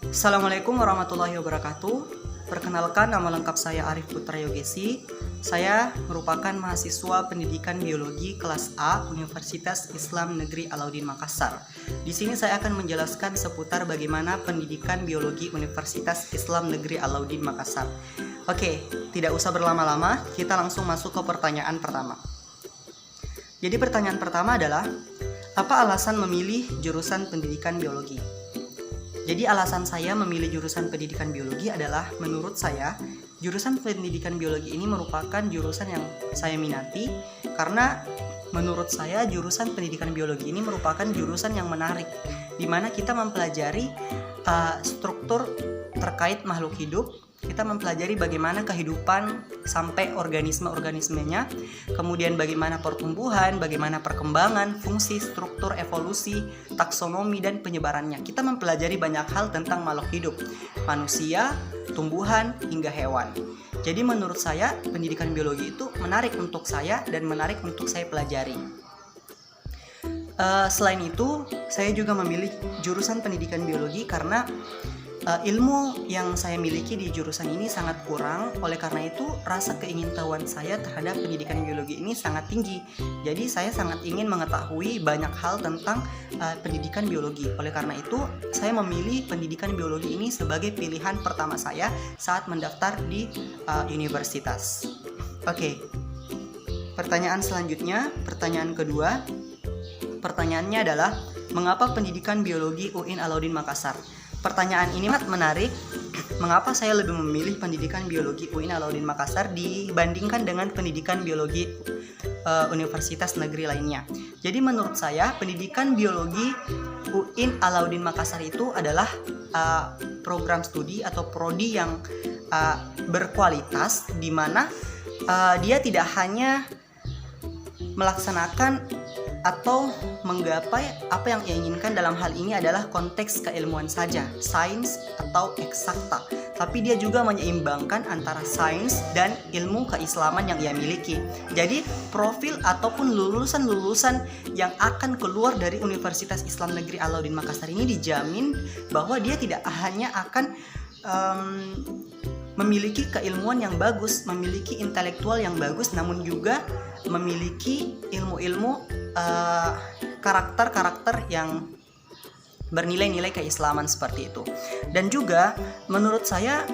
Assalamualaikum warahmatullahi wabarakatuh. Perkenalkan, nama lengkap saya Arif Putra Yogesi. Saya merupakan mahasiswa pendidikan biologi kelas A Universitas Islam Negeri Alauddin Makassar. Di sini saya akan menjelaskan seputar bagaimana pendidikan biologi Universitas Islam Negeri Alauddin Makassar. Oke, tidak usah berlama-lama, kita langsung masuk ke pertanyaan pertama. Jadi pertanyaan pertama adalah, apa alasan memilih jurusan pendidikan biologi? Jadi alasan saya memilih jurusan pendidikan biologi adalah, menurut saya jurusan pendidikan biologi ini merupakan jurusan yang saya minati, karena menurut saya jurusan pendidikan biologi ini merupakan jurusan yang menarik, di mana kita mempelajari struktur terkait makhluk hidup. Kita mempelajari bagaimana kehidupan sampai organisme-organismenya, kemudian bagaimana pertumbuhan, bagaimana perkembangan, fungsi, struktur, evolusi, taksonomi, dan penyebarannya. Kita mempelajari banyak hal tentang makhluk hidup, manusia, tumbuhan, hingga hewan. Jadi menurut saya pendidikan biologi itu menarik untuk saya dan menarik untuk saya pelajari. Selain itu, saya juga memilih jurusan pendidikan biologi karena ilmu yang saya miliki di jurusan ini sangat kurang. Oleh karena itu, rasa keingintahuan saya terhadap pendidikan biologi ini sangat tinggi. Jadi saya sangat ingin mengetahui banyak hal tentang pendidikan biologi. Oleh karena itu, saya memilih pendidikan biologi ini sebagai pilihan pertama saya saat mendaftar di universitas. Oke. Pertanyaan selanjutnya, pertanyaan kedua. Pertanyaannya adalah, mengapa pendidikan biologi UIN Alauddin Makassar? Pertanyaan ini sangat menarik. Mengapa saya lebih memilih pendidikan biologi UIN Alauddin Makassar dibandingkan dengan pendidikan biologi universitas negeri lainnya? Jadi menurut saya pendidikan biologi UIN Alauddin Makassar itu adalah program studi atau prodi yang berkualitas, di mana dia tidak hanya melaksanakan atau menggapai apa yang ia inginkan. Dalam hal ini adalah konteks keilmuan saja, sains atau eksakta, tapi dia juga menyeimbangkan antara sains dan ilmu keislaman yang ia miliki. Jadi profil ataupun lulusan-lulusan yang akan keluar dari Universitas Islam Negeri Alauddin Makassar ini dijamin bahwa dia tidak hanya akan memiliki keilmuan yang bagus, memiliki intelektual yang bagus, namun juga memiliki ilmu-ilmu karakter-karakter yang bernilai-nilai keislaman seperti itu. Dan juga menurut saya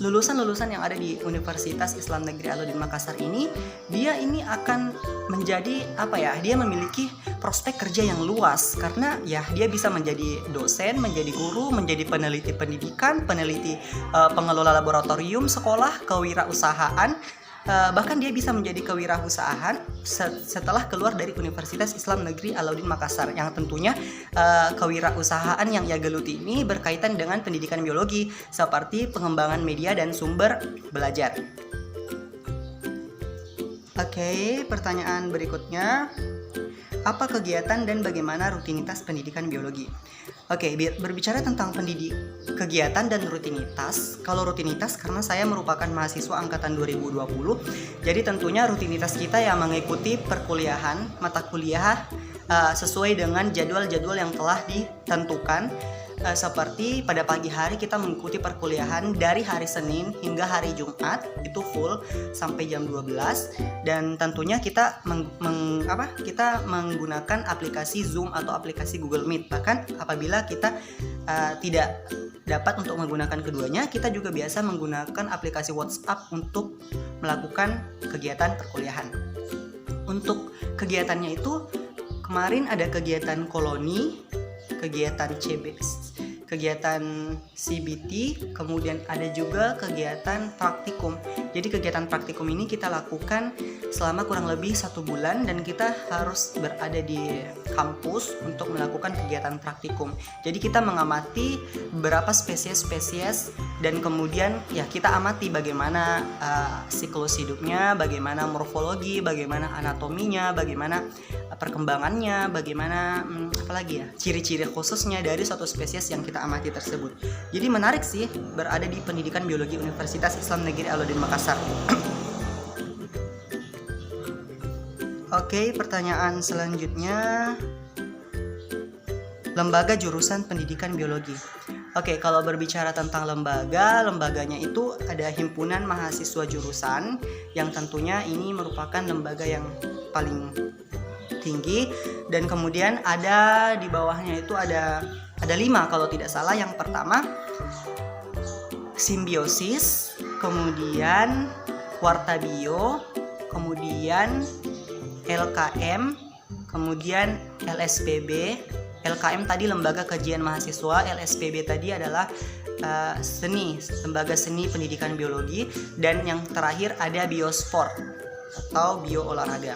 lulusan-lulusan yang ada di Universitas Islam Negeri Alauddin Makassar ini, dia ini akan menjadi dia memiliki prospek kerja yang luas, karena ya dia bisa menjadi dosen, menjadi guru, menjadi peneliti pendidikan, peneliti pengelola laboratorium sekolah, kewirausahaan. Bahkan dia bisa menjadi kewirausahaan setelah keluar dari Universitas Islam Negeri Alauddin Makassar, yang tentunya kewirausahaan yang ia geluti ini berkaitan dengan pendidikan biologi, seperti pengembangan media dan sumber belajar. Oke, pertanyaan berikutnya, apa kegiatan dan bagaimana rutinitas pendidikan biologi? Oke, berbicara tentang kegiatan dan rutinitas. Kalau rutinitas, karena saya merupakan mahasiswa angkatan 2020, jadi tentunya rutinitas kita yang mengikuti perkuliahan, mata kuliah sesuai dengan jadwal-jadwal yang telah ditentukan. Seperti pada pagi hari kita mengikuti perkuliahan dari hari Senin hingga hari Jumat, itu full sampai jam 12, dan tentunya kita kita menggunakan aplikasi Zoom atau aplikasi Google Meet. Bahkan apabila kita tidak dapat untuk menggunakan keduanya, kita juga biasa menggunakan aplikasi WhatsApp untuk melakukan kegiatan perkuliahan. Untuk kegiatannya itu, kemarin ada kegiatan koloni, kegiatan kegiatan CBT, kemudian ada juga kegiatan praktikum. Jadi kegiatan praktikum ini kita lakukan selama kurang lebih 1 bulan, dan kita harus berada di kampus untuk melakukan kegiatan praktikum. Jadi kita mengamati beberapa spesies-spesies, dan kemudian ya kita amati bagaimana siklus hidupnya, bagaimana morfologi, bagaimana anatominya, bagaimana perkembangannya, bagaimana ciri-ciri khususnya dari suatu spesies yang kita amati tersebut. Jadi menarik sih berada di pendidikan biologi Universitas Islam Negeri Alauddin Makassar. Oke, pertanyaan selanjutnya, lembaga jurusan pendidikan biologi. Oke, kalau berbicara tentang lembaganya itu ada himpunan mahasiswa jurusan yang tentunya ini merupakan lembaga yang paling tinggi, dan kemudian ada di bawahnya itu ada 5 kalau tidak salah. Yang pertama Simbiosis, kemudian Warta Bio, kemudian LKM, kemudian LSPB. LKM tadi Lembaga Kajian Mahasiswa, LSPB tadi adalah Lembaga Seni Pendidikan Biologi, dan yang terakhir ada Biosport atau Bio Olahraga.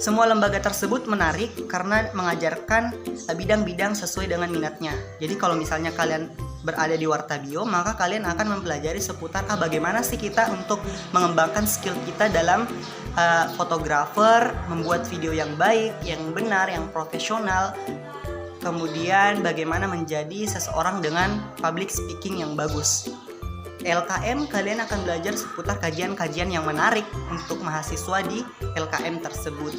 Semua lembaga tersebut menarik karena mengajarkan bidang-bidang sesuai dengan minatnya. Jadi kalau misalnya kalian berada di Warta Bio, maka kalian akan mempelajari seputar bagaimana sih kita untuk mengembangkan skill kita dalam fotografer, membuat video yang baik, yang benar, yang profesional. Kemudian bagaimana menjadi seseorang dengan public speaking yang bagus. LKM kalian akan belajar seputar kajian-kajian yang menarik untuk mahasiswa di LKM tersebut.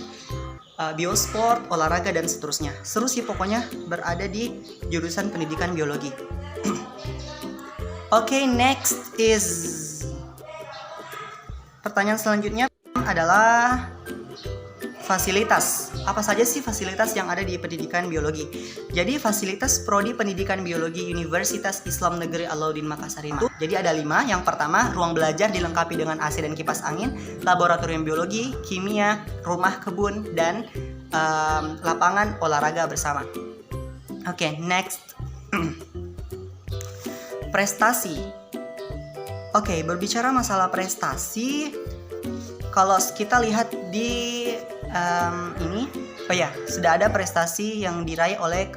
Biosport, olahraga, dan seterusnya. Seru sih pokoknya berada di jurusan pendidikan biologi. Oke, next is pertanyaan selanjutnya adalah fasilitas. Apa saja sih fasilitas yang ada di pendidikan biologi? Jadi fasilitas Prodi Pendidikan Biologi Universitas Islam Negeri Alauddin Makassar itu jadi ada 5. Yang pertama, ruang belajar dilengkapi dengan AC dan kipas angin, laboratorium biologi, kimia, rumah kebun, dan lapangan olahraga bersama. Oke, next. Prestasi. Oke, berbicara masalah prestasi, kalau kita lihat di ini, sudah ada prestasi yang diraih oleh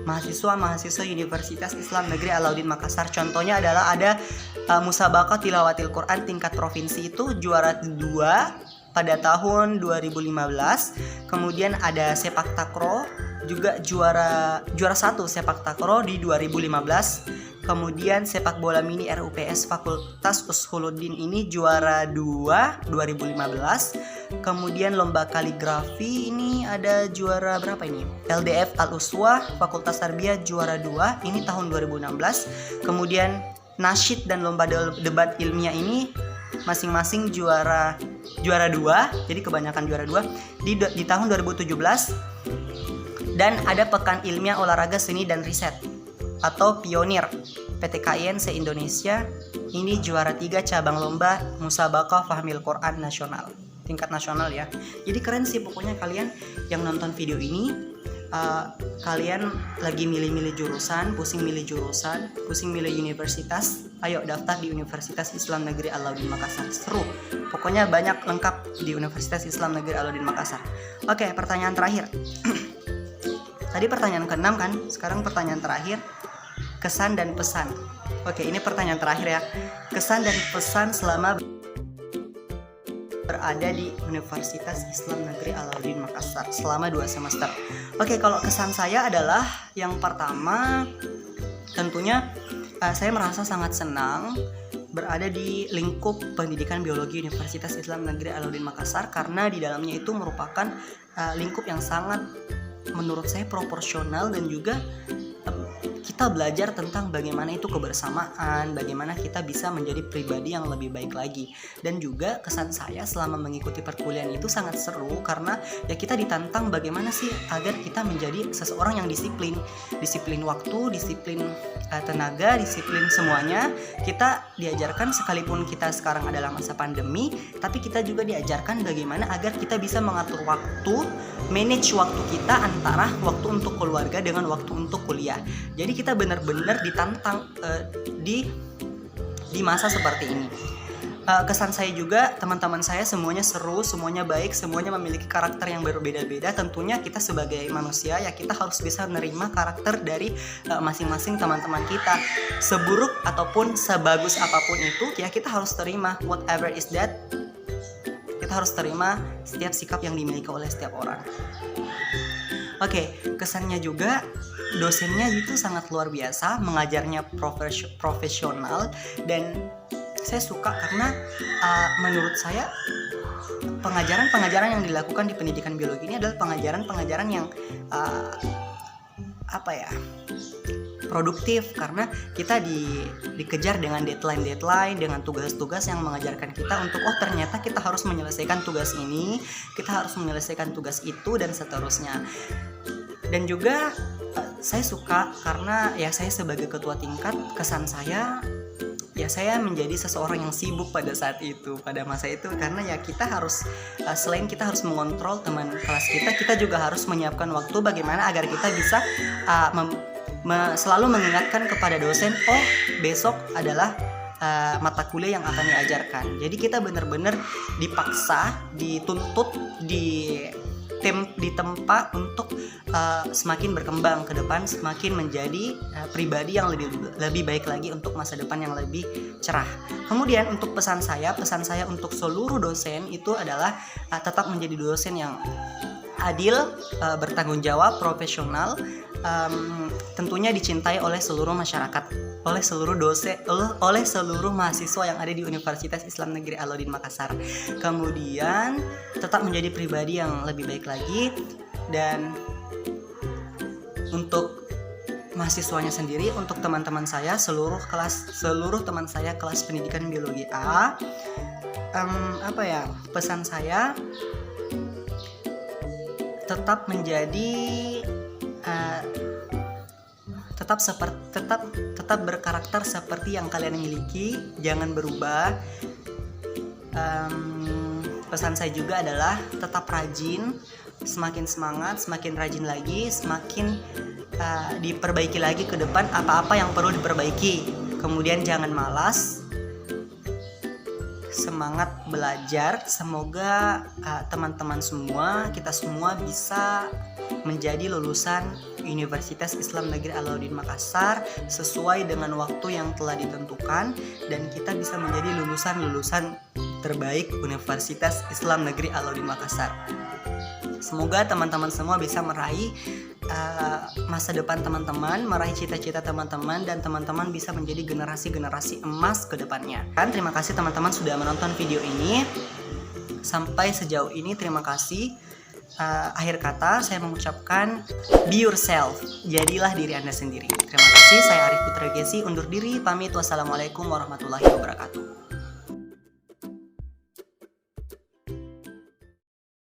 mahasiswa Universitas Islam Negeri Alauddin Makassar. Contohnya adalah ada Musabaqah Tilawatil Quran tingkat provinsi, itu juara 2 pada tahun 2015. Kemudian ada sepak takraw juga juara 1 sepak takraw di 2015. Kemudian sepak bola mini RUPS Fakultas Ushuluddin ini juara 2 2015. Kemudian lomba kaligrafi ini ada juara berapa ini? LDF Al-Uswah Fakultas Tarbiyah juara 2 ini tahun 2016. Kemudian nasyid dan lomba debat ilmiah ini masing-masing juara 2. Jadi kebanyakan juara 2 di tahun 2017. Dan ada pekan ilmiah olahraga seni dan riset atau pionir PTKIN se-Indonesia, ini juara 3 cabang lomba Musabaqah Fahmil Quran nasional, tingkat nasional ya. Jadi keren sih pokoknya kalian yang nonton video ini, kalian lagi milih-milih jurusan, pusing milih universitas, ayo daftar di Universitas Islam Negeri Alauddin Makassar. Seru, pokoknya banyak lengkap di Universitas Islam Negeri Alauddin Makassar. Oke, pertanyaan terakhir. Tadi pertanyaan ke-6 kan, sekarang pertanyaan terakhir. Kesan dan pesan. Oke, ini pertanyaan terakhir ya. Kesan dan pesan selama berada di Universitas Islam Negeri Alauddin Makassar selama 2 semester. Oke, kalau kesan saya adalah yang pertama, tentunya saya merasa sangat senang berada di lingkup pendidikan biologi Universitas Islam Negeri Alauddin Makassar, karena di dalamnya itu merupakan lingkup yang sangat menurut saya proporsional, dan juga kita belajar tentang bagaimana itu kebersamaan, bagaimana kita bisa menjadi pribadi yang lebih baik lagi. Dan juga kesan saya selama mengikuti perkuliahan itu sangat seru, karena ya kita ditantang bagaimana sih agar kita menjadi seseorang yang disiplin waktu, disiplin tenaga, disiplin semuanya. Kita diajarkan, sekalipun kita sekarang adalah masa pandemi, tapi kita juga diajarkan bagaimana agar kita bisa mengatur waktu, manage waktu kita antara waktu untuk keluarga dengan waktu untuk kuliah. Jadi kita benar-benar ditantang di masa seperti ini. Kesan saya juga, teman-teman saya semuanya seru, semuanya baik, semuanya memiliki karakter yang berbeda-beda. Tentunya kita sebagai manusia ya kita harus bisa menerima karakter dari masing-masing teman-teman kita. Seburuk ataupun sebagus apapun itu ya kita harus terima, whatever is that. Kita harus terima setiap sikap yang dimiliki oleh setiap orang. Oke, kesannya juga dosennya itu sangat luar biasa, mengajarnya profesional, dan saya suka karena menurut saya pengajaran yang dilakukan di pendidikan biologi ini adalah pengajaran yang produktif, karena kita dikejar dengan deadline, dengan tugas-tugas yang mengajarkan kita untuk ternyata kita harus menyelesaikan tugas ini, kita harus menyelesaikan tugas itu, dan seterusnya. Dan juga saya suka karena ya saya sebagai ketua tingkat, kesan saya ya saya menjadi seseorang yang sibuk pada saat itu, pada masa itu, karena ya kita harus selain kita harus mengontrol teman kelas kita juga harus menyiapkan waktu bagaimana agar kita bisa selalu mengingatkan kepada dosen, besok adalah mata kuliah yang akan diajarkan. Jadi kita benar-benar dipaksa, dituntut, ditempa untuk semakin berkembang ke depan, semakin menjadi pribadi yang lebih baik lagi untuk masa depan yang lebih cerah. Kemudian untuk pesan saya untuk seluruh dosen itu adalah tetap menjadi dosen yang adil, bertanggung jawab, profesional, tentunya dicintai oleh seluruh masyarakat, oleh seluruh dosen, oleh seluruh mahasiswa yang ada di Universitas Islam Negeri Alauddin Makassar. Kemudian tetap menjadi pribadi yang lebih baik lagi. Dan untuk mahasiswanya sendiri, untuk teman-teman saya seluruh teman saya kelas pendidikan biologi A, pesan saya tetap menjadi tetap berkarakter seperti yang kalian miliki, jangan berubah. Pesan saya juga adalah tetap rajin, semakin semangat, semakin rajin lagi, semakin diperbaiki lagi ke depan apa-apa yang perlu diperbaiki. Kemudian jangan malas, semangat belajar. Semoga teman-teman semua, kita semua bisa menjadi lulusan Universitas Islam Negeri Alauddin Makassar sesuai dengan waktu yang telah ditentukan, dan kita bisa menjadi lulusan terbaik Universitas Islam Negeri Alauddin Makassar. Semoga teman-teman semua bisa meraih masa depan teman-teman, meraih cita-cita teman-teman, dan teman-teman bisa menjadi generasi-generasi emas ke depannya. Dan terima kasih teman-teman sudah menonton video ini. Sampai sejauh ini terima kasih. Akhir kata saya mengucapkan be yourself, jadilah diri Anda sendiri. Terima kasih, saya Arif Putra Gesi undur diri, pamit. Wassalamualaikum warahmatullahi wabarakatuh.